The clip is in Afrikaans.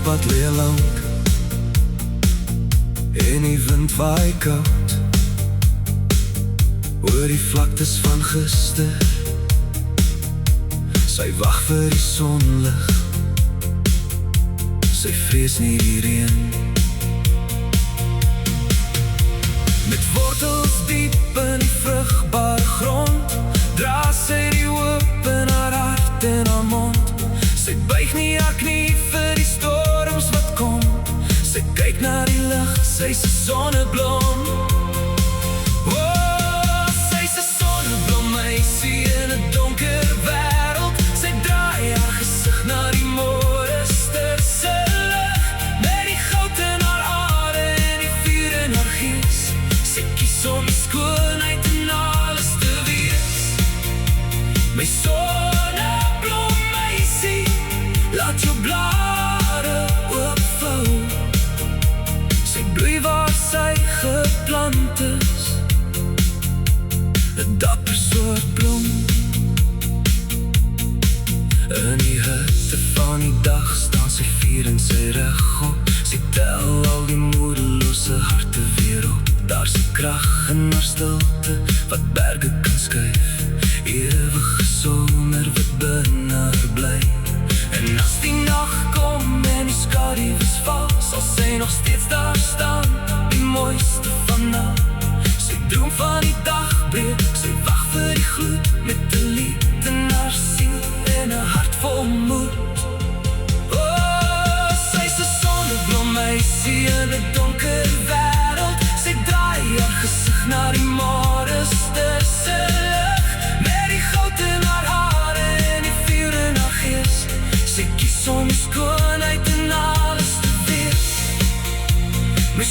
fietspad leë lank en die wind waai koud oor die vlaktes van gister. Sy wag vir die sonlig, sy vrees nie die reën. Met wortels diep in die vrugbare grond dra sy die hoop in haar hart en haar mond. Sy buig nie haar knie vir die storms wat kom. Sy kyk na die lig, sy's 'n sonneblom. Oh, sy's 'n sonneblom meisie in 'n donker wêreld. Sy draai haar gesig na die mooiste se lig, met die goud in haar hare en die vuur in haar gees. Sy kies om die skoonheid en alles te wees. My sonneblom meisie, laat jou blare oopvou. Sy bloei waar sy geplant is, 'n dapper soort blom. In die hitte van die dag staan sy vier in sy regop. Sy tel al die moedelose harte weer op. Daar's 'n krag in haar stilte wat berge kan skuif, ewige somer wat binne haar bly. En as die nag kom en die skadu's val, sal sy nog steeds daar staan, die mooiste van al. Sy droom van die dagbreek, sy wag vir die gloed, met 'n lied in haar siel en 'n hart vol moed. Oh, sy's 'n sonneblom meisie in 'n donker wêreld. Sy draai haar gesig na die mooiste se lig, met die goud in haar hare en die vuur in haar gees. Sy kies om die skoonheid en alles te wees. My